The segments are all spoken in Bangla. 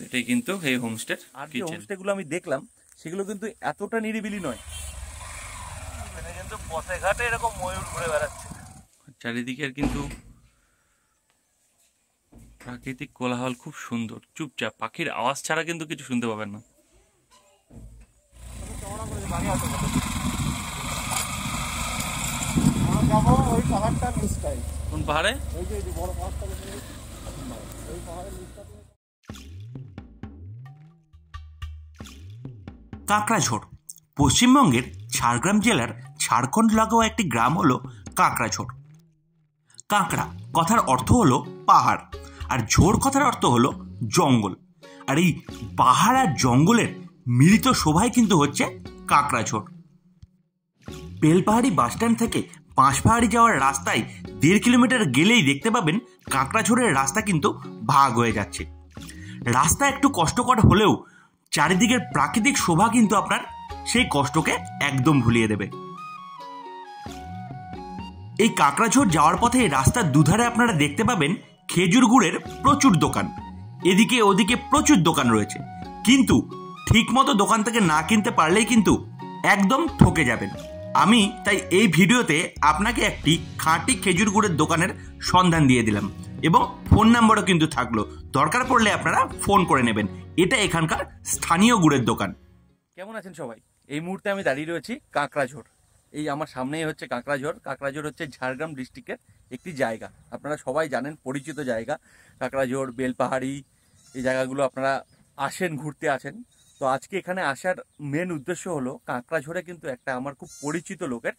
এটাই কিন্তু এই হোমস্টের। আর যে হোমস্টেগুলো আমি দেখলাম সেগুলো কিন্তু এতটা নিরিবিলি নয়, এখানে কিন্তু পথে ঘাটে এরকম ময়ূর ঘুরে বেড়াচ্ছে। চারিদিকের কিন্তু প্রাকৃতিক কোলাহল খুব সুন্দর, চুপচাপ, পাখির আওয়াজ ছাড়া কিন্তু কিছু শুনতে পাবেন না। কোন পাহাড়ে? কাঁকড়াঝোড় পশ্চিমবঙ্গের ঝাড়গ্রাম জেলার ঝাড়খণ্ড লাগোয়া একটি গ্রাম হলো কাঁকড়াঝোড়। কাঁকড়া কথার অর্থ হলো পাহাড়, আর ঝোড় কথার অর্থ হলো জঙ্গল। আর এই পাহাড় আর জঙ্গলের মিলিত শোভাই কিন্তু হচ্ছে কাঁকড়াঝোড়। বেলপাহাড়ি বাসস্ট্যান্ড থেকে পাঁচপাহাড়ি যাওয়ার রাস্তায় 1.5 কিলোমিটার গেলেই দেখতে পাবেন কাঁকড়াঝোড়ের রাস্তা কিন্তু ভাগ হয়ে যাচ্ছে। রাস্তা একটু কষ্টকর হলেও চারিদিকের প্রাকৃতিক শোভা কিন্তু আপনার সেই কষ্টকে একদম ভুলিয়ে দেবে। এই কাঁকড়াঝোড় যাওয়ার পথে রাস্তার দুধারে আপনারা দেখতে পাবেন খেজুর গুড়ের প্রচুর দোকান। এদিকে ওদিকে প্রচুর দোকান রয়েছে, কিন্তু ঠিকমতো দোকান থেকে না কিনতে পারলেই কিন্তু একদম ঠকে যাবেন। আমি তাই এই ভিডিওতে আপনাকে একটি খাঁটি খেজুর গুড়ের দোকানের সন্ধান দিয়ে দিলাম, এবং ফোন নাম্বারও কিন্তু থাকলো, দরকার পড়লে আপনারা ফোন করে নেবেন। এটা এখানকার স্থানীয় গুড়ের দোকান। কেমন আছেন সবাই? এই মুহূর্তে আমি দাঁড়িয়ে রয়েছি কাঁকড়াঝোড়। এই আমার সামনেই হচ্ছে কাঁকড়াঝোড়। কাঁকড়াঝোড় হচ্ছে ঝাড়গ্রাম ডিস্ট্রিক্টের একটি জায়গা, আপনারা সবাই জানেন, পরিচিত জায়গা। কাঁকড়াঝোড়, বেলপাহাড়ি, এই জায়গাগুলো আপনারা আসেন, ঘুরতে আসেন। তো আজকে এখানে আসার মেন উদ্দেশ্য হলো কাঁকড়াঝোড়ে কিন্তু একটা আমার খুব পরিচিত লোকের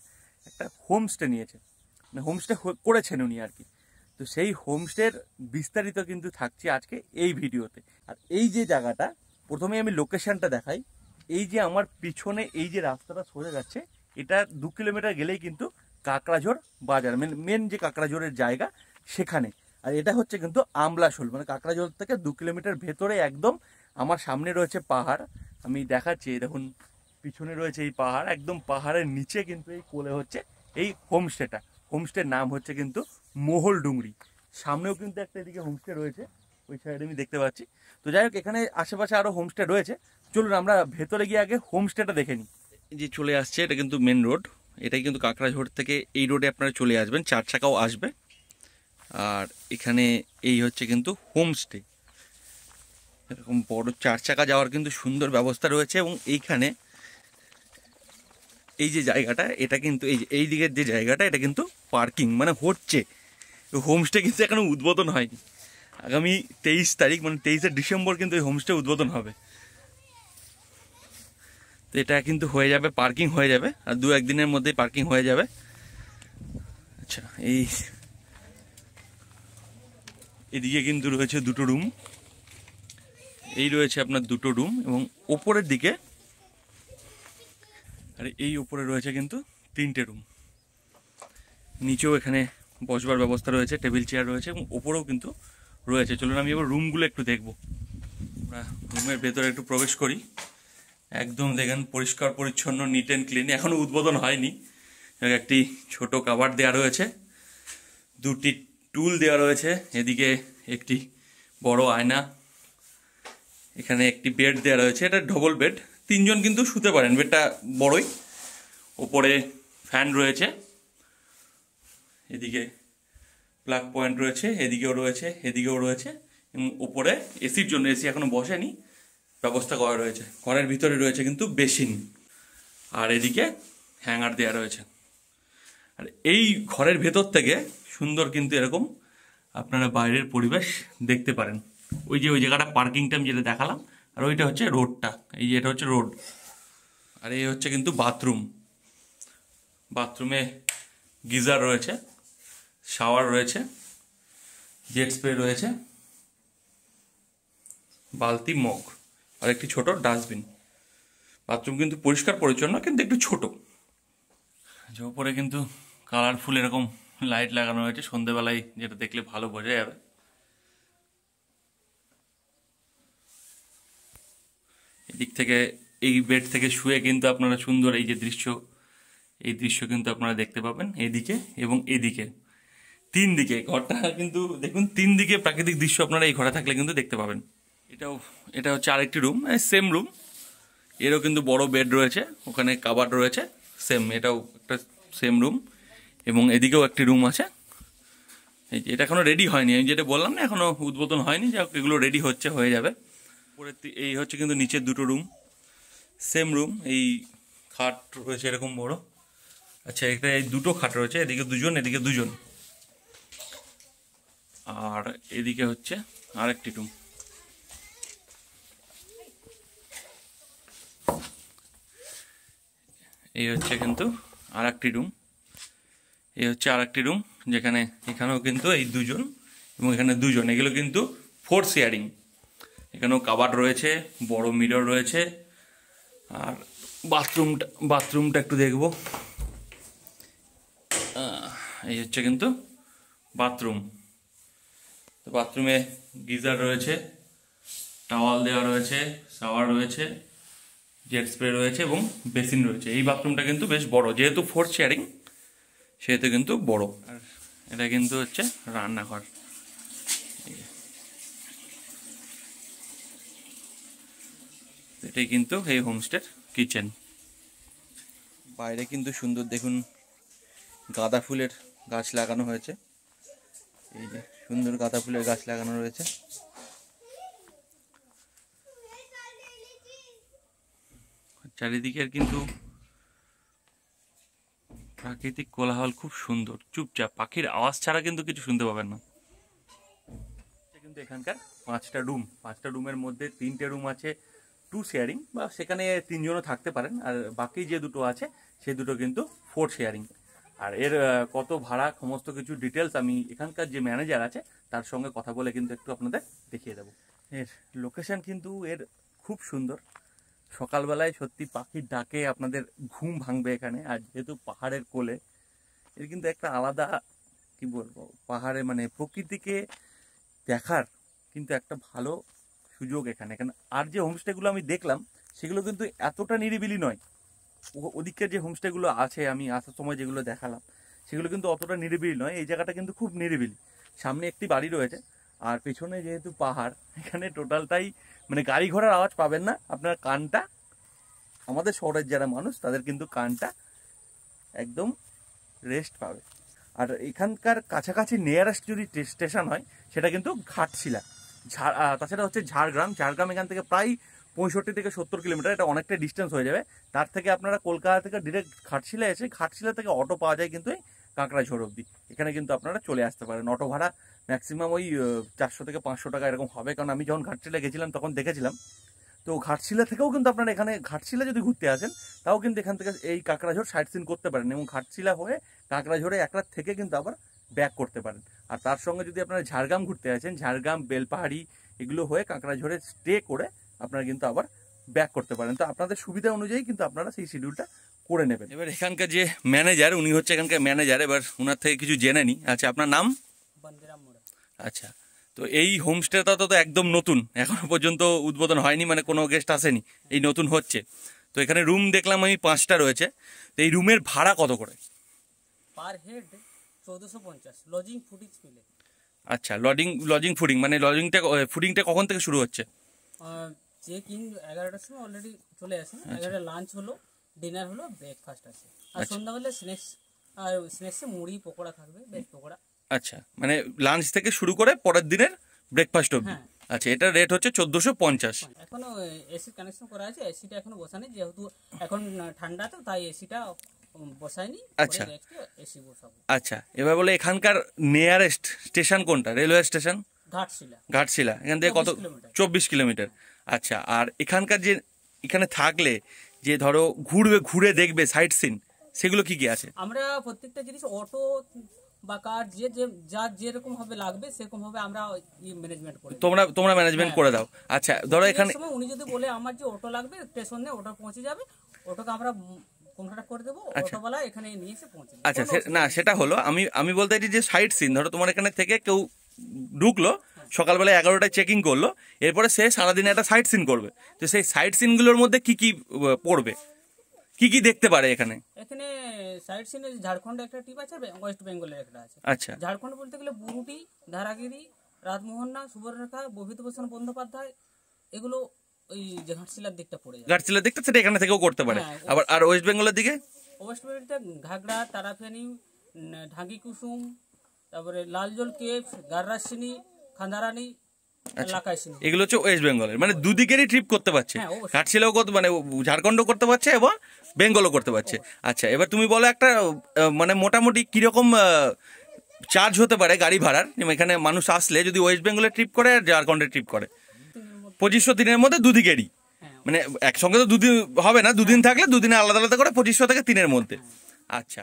একটা হোমস্টে নিয়েছে, মানে হোমস্টে করেছেন উনি আর কি। তো সেই হোমস্টের বিস্তারিত কিন্তু থাকছে আজকে এই ভিডিওতে। আর এই যে জায়গাটা, প্রথমে আমি লোকেশনটা দেখাই। এই যে আমার পিছনে এই যে রাস্তাটা সোজা যাচ্ছে, এটা 2 কিলোমিটার গেলেই কিন্তু কাঁকড়াঝোড় বাজার, মেন যে কাঁকড়াঝোড়ের জায়গা সেখানে। আর এটা হচ্ছে কিন্তু আমলাশোল, মানে কাঁকড়াঝোড় থেকে 2 কিলোমিটার ভেতরে একদম। আমার সামনে রয়েছে পাহাড়, আমি দেখাচ্ছি, দেখুন পিছনে রয়েছে এই পাহাড়, একদম পাহাড়ের নিচে কিন্তু এই কোলে হচ্ছে এই হোমস্টেটা। হোমস্টের নাম হচ্ছে কিন্তু মহল ডুংরি। সামনেও কিন্তু একটা এদিকে হোমস্টে রয়েছে, ওই সাইডে আমি দেখতে পাচ্ছি। তো যাই হোক, এখানে আশেপাশে আরও হোমস্টে রয়েছে, চলুন আমরা ভেতরে গিয়ে আগে হোমস্টেটা দেখে নিই। যে চলে আসছে, এটা কিন্তু মেন রোড, এটাই কিন্তু কাঁকড়াঝোড় থেকে এই রোডে আপনারা চলে আসবেন, 4 চাকাও আসবে। আর এখানে এই হচ্ছে কিন্তু হোমস্টে, এরকম বড় 4 চাকা যাওয়ার কিন্তু সুন্দর ব্যবস্থা রয়েছে। এবং এইখানে এই যে জায়গাটা, এটা কিন্তু এই দিকের যে জায়গাটা, এটা কিন্তু পার্কিং মানে হচ্ছে। হোমস্টে কিন্তু এখনো উদ্বোধন হয়নি, আগামী 23 তারিখ মানে 23শে ডিসেম্বর কিন্তু এই হোমস্টে উদ্বোধন হবে। তো এটা কিন্তু হয়ে যাবে, পার্কিং হয়ে যাবে, আর 2-1 দিনের মধ্যেই পার্কিং হয়ে যাবে। আচ্ছা, এদিকে কিন্তু রয়েছে 2টো রুম, এই রয়েছে আপনার 2টো রুম, এবং ওপরের দিকে আর এই ওপরে রয়েছে কিন্তু 3টে রুম। নিচেও এখানে বসবার ব্যবস্থা রয়েছে, টেবিল চেয়ার রয়েছে, এবং ওপরেও কিন্তু রয়েছে। চলুন আমি এবার রুমগুলো একটু দেখবো। আমরা রুমের ভেতরে একটু প্রবেশ করি। একদম দেখেন পরিষ্কার পরিচ্ছন্ন, নিট অ্যান্ড ক্লিন, এখনও উদ্বোধন হয়নি। একটি ছোট কাভার্ড দেওয়া রয়েছে, 2টি টুল দেওয়া রয়েছে, এদিকে একটি বড় আয়না, এখানে একটি বেড দেওয়া রয়েছে, এটা ডবল বেড, 3 জন কিন্তু শুতে পারেন, বেডটা বড়ই। ওপরে ফ্যান রয়েছে, এদিকে প্লাগ পয়েন্ট রয়েছে, এদিকেও রয়েছে, এদিকেও রয়েছে, এবং ওপরে এসির জন্য, এসি এখনো বসেনি, ব্যবস্থা করা রয়েছে। ঘরের ভিতরে রয়েছে কিন্তু বেসিন, আর এদিকে হ্যাঙ্গার দেওয়া রয়েছে। আর এই ঘরের ভেতর থেকে সুন্দর কিন্তু এরকম আপনারা বাইরের পরিবেশ দেখতে পারেন। ওই যে ওই জায়গাটা পার্কিংটা আমি যেটা দেখালাম, আর ওইটা হচ্ছে রোডটা, এই যে এটা হচ্ছে রোড। আর এই হচ্ছে কিন্তু বাথরুম, বাথরুমে গিজার রয়েছে, শাওয়ার রয়েছে, জেট স্প্রে রয়েছে, বালতি, মগ, আর একটি ছোট ডাস্টবিন। বাথরুম কিন্তু পরিষ্কার পরিচ্ছন্ন, কিন্তু একটু ছোট। যে ওপরে কিন্তু কালারফুল এরকম লাইট লাগানো হয়েছে, সন্ধেবেলায় যেটা দেখলে ভালো বোঝা যাবে। এদিক থেকে এই বেড থেকে শুয়ে কিন্তু আপনারা সুন্দর এই যে দৃশ্য, এই দৃশ্য কিন্তু আপনারা দেখতে পাবেন এদিকে এবং এদিকে। তিন দিকে ঘরটা কিন্তু দেখুন, তিন দিকে প্রাকৃতিক দৃশ্য আপনারা এই ঘরে থাকলে কিন্তু দেখতে পাবেন। এটা হচ্ছে আরেকটি রুম, সেম রুম, এরও কিন্তু বড় বেড রয়েছে, ওখানে কাবার্ড রয়েছে, সেম এটাও একটা সেম রুম, এবং এদিকেও একটি রুম আছে। এই যে এটা এখনো রেডি হয়নি, আমি যেটা বললাম না এখনো উদ্বোধন হয়নি, যা এগুলো রেডি হচ্ছে, হয়ে যাবে। এই হচ্ছে কিন্তু নিচের দুটো রুম, সেম রুম, এই খাট রয়েছে এরকম বড়। আচ্ছা, এটা এই দুটো খাট রয়েছে, এদিকে দুজন এদিকে দুজন, আর এদিকে হচ্ছে আরেকটি রুম। এই হচ্ছে কিন্তু আরেকটি রুম, এই হচ্ছে আরেকটি রুম, যেখানে এখানেও কিন্তু এই দুজন এবং এখানে দুজন, এগুলো কিন্তু 4 শেয়ারিং। এখানেও কাবার্ড রয়েছে, বড় মিরর রয়েছে। আর বাথরুমটা একটু দেখব। এই হচ্ছে কিন্তু বাথরুম। তো বাথরুমে গিজার রয়েছে, টাওয়াল দেওয়া রয়েছে, শাওয়ার রয়েছে, জেট স্প্রে রয়েছে এবং বেসিন রয়েছে। এই বাথরুমটা কিন্তু বেশ বড়, যেহেতু 4 শেয়ারিং সেহেতু কিন্তু বড়। আর এটা কিন্তু হচ্ছে রান্নাঘর। এটাই কিন্তু এই হোমস্টের কিচেন। বাইরে কিন্তু সুন্দর দেখুন গাঁদা ফুলের গাছ লাগানো হয়েছে, এই যে সুন্দর গাঁদা ফুলের গাছ লাগানো রয়েছে। চারিদিকের কিন্তু প্রাকৃতিক কোলাহল খুব সুন্দর, চুপচাপ, পাখির আওয়াজ ছাড়া কিন্তু কিছু শুনতে পাবেন না। কিন্তু এখানকার 5টা রুমের মধ্যে 3টে রুম আছে 2 শেয়ারিং, বা সেখানে 3 জনও থাকতে পারেন, আর বাকি যে দুটো আছে সেই দুটো কিন্তু 4 শেয়ারিং। আর এর কত ভাড়া সমস্ত কিছু ডিটেলস আমি এখানকার যে ম্যানেজার আছে তার সঙ্গে কথা বলে কিন্তু একটু আপনাদের দেখিয়ে দেবো। এর লোকেশন কিন্তু এর খুব সুন্দর, সকালবেলায় সত্যি পাখির ডাকে আপনাদের ঘুম ভাঙবে এখানে। আর যেহেতু পাহাড়ের কোলে, এর কিন্তু একটা আলাদা, কি বলবো, পাহাড়ে মানে প্রকৃতিকে দেখার কিন্তু একটা ভালো সুযোগ এখানে। আর যে হোমস্টেগুলো আমি দেখলাম সেগুলো কিন্তু এতটা নিরিবিলি নয়। ওদিকের যে হোমস্টেগুলো আছে আমি আসার সময় যেগুলো দেখালাম সেগুলো কিন্তু অতটা নিরিবিলি নয়। এই জায়গাটা কিন্তু খুব নিরিবিলি। সামনে একটি বাড়ি রয়েছে, আর পেছনে যেহেতু পাহাড়, এখানে টোটালটাই মানে গাড়ি ঘোড়ার আওয়াজ পাবেন না। আপনার কানটা, আমাদের শহরের যারা মানুষ তাদের কিন্তু কানটা একদম রেস্ট পাবে। আর এখানকার কাছাকাছি নিয়ারেস্ট যদি স্টেশন হয় সেটা কিন্তু ঘাটশিলা, তাছাড়া হচ্ছে ঝাড়গ্রাম। এখান থেকে প্রায় 65 থেকে 70 কিলোমিটার, এটা অনেকটা ডিস্টেন্স হয়ে যাবে। তার থেকে আপনারা কলকাতা থেকে ডিরেক্ট ঘাটশিলা এসে ঘাটশিলা থেকে অটো পাওয়া যায় কিন্তু এই কাঁকড়াঝোড় অবধি। এখানে কিন্তু আপনারা চলে আসতে পারেন। অটো ভাড়া ম্যাক্সিমাম ওই 400 থেকে 500 টাকা এরকম হবে, কারণ আমি যখন ঘাটশিলা গেছিলাম তখন দেখেছিলাম। তো ঘাটশিলা থেকেও কিন্তু আপনারা এখানে ঘাটশিলা যদি ঘুরতে আসেন তাও কিন্তু এখান থেকে এই কাঁকড়াঝোড় সাইট সিন করতে পারেন, এবং ঘাটশিলা হয়ে কাঁকড়াঝোড়ে এক রাত থেকে কিন্তু আবার ব্যাক করতে পারেন। আর তার সঙ্গে যদি আপনারা ঝাড়গ্রাম ঘুরতে আসেন, ঝাড়গ্রাম, বেলপাহাড়ি এগুলো হয়ে কাঁকড়াঝোড়ে স্টে করে আপনারা কিন্তু আবার ব্যাক করতে পারেন। তো আপনাদের সুবিধা অনুযায়ী কিন্তু আপনারা সেই শিডিউলটা করে নেবেন। এবার এখানকার যে ম্যানেজার, উনি হচ্ছে এখানকার ম্যানেজার, এবার ওনার থেকে কিছু জেনে নিই। আচ্ছা, আপনার নাম? আচ্ছা, তো এই হোমস্টেটা তো একদম নতুন, এখনো পর্যন্ত উদ্বোধন হয়নি, মানে কোনো গেস্ট আসেনি, এই নতুন হচ্ছে। তো এখানে রুম দেখলাম আমি 5টা রয়েছে। তো এই রুমের ভাড়া কত করে? পার হেড 1450, লজিং ফুডিং মিলে। আচ্ছা, লজিং ফুডিং, মানে ফুডিংটা কখন থেকে শুরু হচ্ছে? চেক ইন 11টার সময় অলরেডি চলে আসে। 11টা লাঞ্চ হলো, ডিনার হলো, ব্রেকফাস্ট আছে, আর সন্ধ্যা হলে স্ন্যাক্স, আর স্ন্যাক্সে মুড়ি পকোড়া থাকবে, ভেজ পকোড়া। আচ্ছা, মানে লাঞ্চ থেকে শুরু করে পরের দিনের ব্রেকফাস্ট অবধি। আচ্ছা, এটার রেট হচ্ছে 1450। এখনো এসি কানেকশন করা আছে, এসিটা এখনো বসানি, যেহেতু এখন ঠান্ডা তো তাই এসিটা বসাইনি। আচ্ছা এসি বসাবো। আচ্ছা, এবার বলে এখানকার নিয়ারেস্ট স্টেশন কোনটা? Railway station Ghatshila. এখান থেকে কত? 24 কিলোমিটার। আচ্ছা, আর এখানকার যে এখানে থাকলে যে ধরো ঘুরে দেখবে সাইট সিন, সেগুলো কি কি আছে? আমরা প্রত্যেকটা জিনিস অটো বা কার যার যেরকম ভাবে লাগবে সেরকম ভাবে আমরা ম্যানেজমেন্ট করি। তোমরা ম্যানেজমেন্ট করে দাও। আচ্ছা, ধরো এখানে উনি যদি বলে আমার যে অটো লাগবে স্টেশনে, ওটা পৌঁছে যাবে, ওটাকে আমরা কন্ট্যাক্ট করে দেবো, অটোওয়ালা এখানে নিয়ে এসে পৌঁছে দেবে। আচ্ছা, না সেটা হলো, আমি বলতে চাইছি যে সাইট সিন, ধরো তোমার এখানে থেকে কেউ ঢুকলো, সকালবেলা 11টায় চেকিং করলো, এরপরে সে সারাদিনে একটা সাইট সিন করবে। তো সেই সাইট সিনগুলোর মধ্যে কি কি পড়বে কি কি দেখতে পারে এখানে? এখানে সাইড সিনে ঝাড়খণ্ডে একটা ট্রিপ আছে, ওয়েস্ট বেঙ্গলের একটা আছে। আচ্ছা, ঝাড়খণ্ড বলতে গেলে বুরুটি, ধারাগিরি, রাতমোহনা, সুবর্ণরেখা, বিভূতিভূষণ বন্দ্যোপাধ্যায়, এগুলো ওই যে ঘাটশিলার দিকটা পড়ে যায়। ঘাটশিলা দেখতে সেটা এখানে থেকেও করতে পারে। হ্যাঁ, আবার আর ওয়েস্ট বেঙ্গলের দিকে? ওয়েস্ট বেঙ্গলতে ঘাগড়া, তারাফেনি, ঢাকি কুসুম, তারপরে লালজল কেভস, গাররাসিনী, খান্দারানি, লাকাইসিনী, এগুলো হচ্ছে ওয়েস্ট বেঙ্গলের, মানে দুদিকেরই ট্রিপ করতে পারছে। হ্যাঁ, অবশ্যই। ঘাটশিলাও মানে ঝাড়খণ্ডও করতে পারছে এবং বেঙ্গলও করতে পারছে। আচ্ছা, এবার তুমি বলো একটা মানে মোটামুটি কিরকম চার্জ হতে পারে গাড়ি ভাড়ার, এখানে মানুষ আসলে যদি ওয়েস্ট বেঙ্গলের ট্রিপ করে আর ঝাড়খণ্ডের ট্রিপ করে? 2500 দিনের মধ্যে দুদিকেরই, মানে একসঙ্গে তো দুদিন হবে না, দুদিন থাকলে দুদিনে আলাদা আলাদা করে 2500 থেকে 3-এর মধ্যে। আচ্ছা,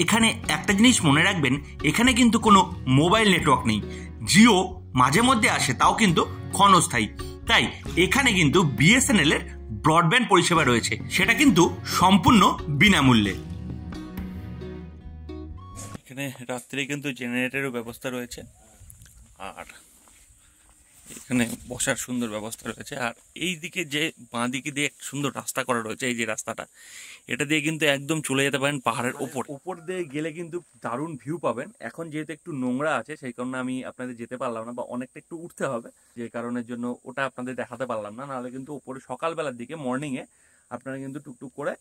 এখানে একটা জিনিস মনে রাখবেন, এখানে কিন্তু কোনো মোবাইল নেটওয়ার্ক নেই। জিও মাঝে মধ্যে আসে, তাও কিন্তু ক্ষণস্থায়ী। তাই এখানে কিন্তু বিএসএনএল এর ব্রডব্যান্ড পরিষেবা রয়েছে, সেটা কিন্তু সম্পূর্ণ বিনামূল্যে। এখানে রাত্রে কিন্তু জেনারেটরেরও ব্যবস্থা রয়েছে, আর এখানে বসার সুন্দর ব্যবস্থা রয়েছে। আর এই দিকে যে বাঁ দিকে দিয়ে এক সুন্দর রাস্তা করা রয়েছে, এই যে রাস্তাটা, এটা দিয়ে কিন্তু একদম চলে যেতে পারেন পাহাড়ের ওপর দিয়ে গেলে কিন্তু দারুণ ভিউ পাবেন। এখন যেহেতু একটু নোংরা আছে সেই কারণে আমি আপনাদের যেতে পারলাম না, বা অনেকটা একটু উঠতে হবে, যে কারণের জন্য ওটা আপনাদের দেখাতে পারলাম না। নাহলে কিন্তু ওপরে সকালবেলার দিকে মর্নিংয়ে আপনারা কিন্তু টুকটুক করে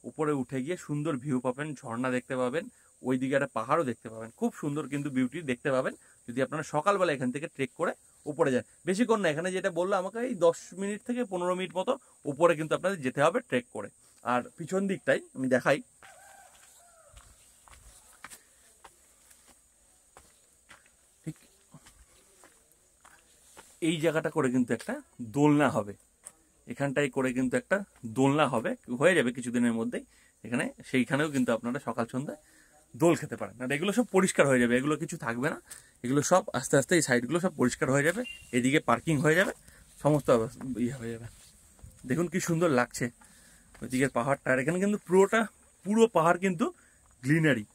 উপরে উঠে গিয়ে সুন্দর ভিউ পাবেন, ঝর্ণা দেখতে পাবেন, ওই দিকে একটা পাহাড়ও দেখতে পাবেন, খুব সুন্দর কিন্তু বিউটি দেখতে পাবেন যদি আপনারা সকালবেলা এখান থেকে ট্রেক করে উপরে যান। বেশিক্ষণ না, এখানে যেটা বললো আমাকে এই 10 মিনিট থেকে 15 মিনিট মতো উপরে কিন্তু আপনাদের যেতে হবে ট্রেক করে। আর পিছন দিকটাই আমি দেখাই, ঠিক এই জায়গাটা করে কিন্তু একটা দোলনা হবে, এখানটাই করে কিন্তু একটা দোলনা হবে, হয়ে যাবে কিছুদিনের মধ্যেই এখানে। সেইখানেও কিন্তু আপনারা সকাল সন্ধ্যায় দোল খেতে পারেন। আর এগুলো সব পরিষ্কার হয়ে যাবে, এগুলো কিছু থাকবে না, এগুলো সব আস্তে আস্তে এই সাইডগুলো সব পরিষ্কার হয়ে যাবে, এদিকে পার্কিং হয়ে যাবে, সমস্ত ইয়ে হয়ে যাবে। দেখুন কি সুন্দর লাগছে ওইদিকের পাহাড়টা। আর এখানে কিন্তু পুরো পাহাড় কিন্তু গ্রিনারি,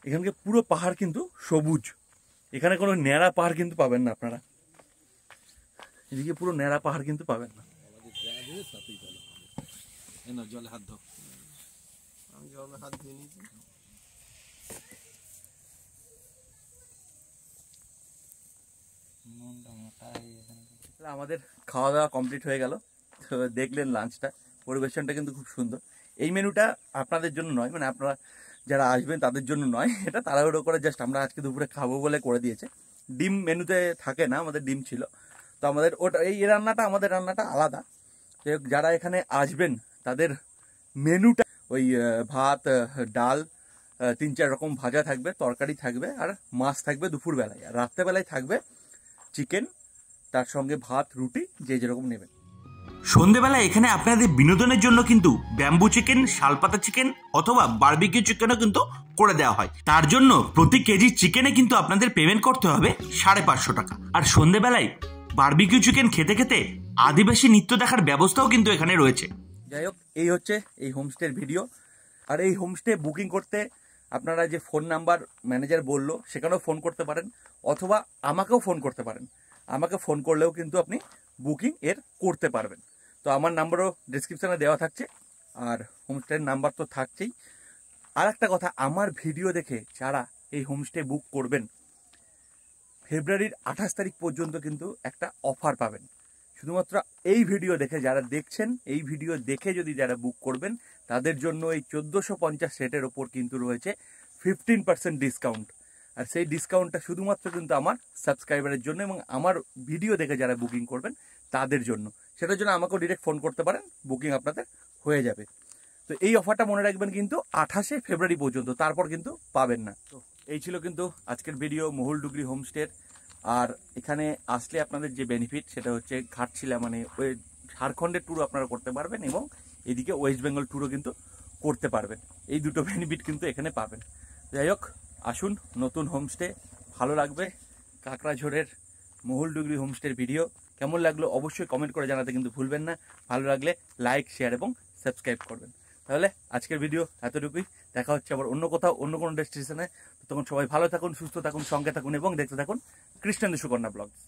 এখানকে পুরো পাহাড় কিন্তু সবুজ, এখানে কোনো ন্যাড়া পাহাড় কিন্তু পাবেন না আপনারা, এদিকে পুরো ন্যাড়া পাহাড় কিন্তু পাবেন না। জলে হাত ধো, আমি জলে হাত ধুয়ে নিয়েছি। আমাদের খাওয়া দাওয়া কমপ্লিট হয়ে গেল, তো দেখলেন লাঞ্চটা, পরিবেশনটা কিন্তু খুব সুন্দর। এই মেনুটা আপনাদের জন্য নয়, মানে আপনারা যারা আসবেন তাদের জন্য নয়, এটা তাড়াহুড়ো করে জাস্ট আমরা আজকে দুপুরে খাবো বলে করে দিয়েছে। ডিম মেনুতে থাকে না, আমাদের ডিম ছিল, তো আমাদের ওটা এই রান্নাটা, আমাদের রান্নাটা আলাদা। যারা এখানে আসবেন তাদের মেনুটা ওই ভাত, ডাল, 3-4 রকম ভাজা থাকবে, তরকারি থাকবে, আর মাছ থাকবে দুপুরবেলায়, আর রাত্রেবেলায় থাকবে চিকেন, তার সঙ্গে ভাত, রুটি, যে যেরকম নেবেন। সন্ধেবেলা এখানে আপনাদের বিনোদনের জন্য কিন্তু ব্যাম্বু চিকেন, শালপাতা চিকেন অথবা বারবিকিউ চিকেনও কিন্তু করে দেওয়া হয়। তার জন্য প্রতি কেজি চিকেনে কিন্তু আপনাদের পেমেন্ট করতে হবে 550 টাকা। আর সন্ধেবেলায় বারবিকিউ চিকেন খেতে খেতে আদিবাসী নৃত্য দেখার ব্যবস্থাও কিন্তু এখানে রয়েছে। যাই হোক, এই হচ্ছে এই হোমস্টের ভিডিও। আর এই হোমস্টে বুকিং করতে আপনারা যে ফোন নাম্বার ম্যানেজার বললো সেখানেও ফোন করতে পারেন, অথবা আমাকেও ফোন করতে পারেন। আমাকে ফোন করলেও কিন্তু আপনি বুকিং করতে পারবেন। তো আমার নাম্বারও ডিসক্রিপশানে দেওয়া থাকছে, আর হোমস্টের নাম্বার তো থাকছেই। আর একটা কথা, আমার ভিডিও দেখে যারা এই হোমস্টে বুক করবেন, ফেব্রুয়ারির 28 তারিখ পর্যন্ত কিন্তু একটা অফার পাবেন। শুধুমাত্র এই ভিডিও দেখে যারা দেখছেন, এই ভিডিও দেখে যদি যারা বুক করবেন, তাদের জন্য এই 1450 সেটের ওপর কিন্তু রয়েছে 15% ডিসকাউন্ট। আর সেই ডিসকাউন্টটা শুধুমাত্র কিন্তু আমার সাবস্ক্রাইবারের জন্য, এবং আমার ভিডিও দেখে যারা বুকিং করবেন তাদের জন্য। সেটার জন্য আমাকেও ডিরেক্ট ফোন করতে পারেন, বুকিং আপনাদের হয়ে যাবে। তো এই অফারটা মনে রাখবেন কিন্তু 28 ফেব্রুয়ারি পর্যন্ত, তারপর কিন্তু পাবেন না। তো এই ছিল কিন্তু আজকের ভিডিও মহুলডুগরি হোমস্টের। আর এখানে আসলে আপনাদের যে বেনিফিট সেটা হচ্ছে ঘাটশিলা, মানে ওই ঝাড়খণ্ডের ট্যুর আপনারা করতে পারবেন, এবং এদিকে ওয়েস্ট বেঙ্গল ট্যুরও কিন্তু করতে পারবেন। এই দুটো বেনিফিট কিন্তু এখানে পাবেন। যাই হোক, আসুন নতুন হোমস্টে, ভালো লাগবে। কাকড়াঝোড়ের মহুলডুগরি হোমস্টের ভিডিও কেমন লাগলো অবশ্যই কমেন্ট করে জানাতে কিন্তু ভুলবেন না। ভালো লাগলে লাইক, শেয়ার এবং সাবস্ক্রাইব করবেন। তাহলে আজকের ভিডিও এতটুকুই, দেখা হচ্ছে আবার অন্য কোথাও, অন্য কোনো ডেস্টিনেশনে। তখন সবাই ভালো থাকুন, সুস্থ থাকুন, সঙ্গে থাকুন এবং দেখতে থাকুন কৃষ্ণেন্দু সুকন্যা ব্লগস।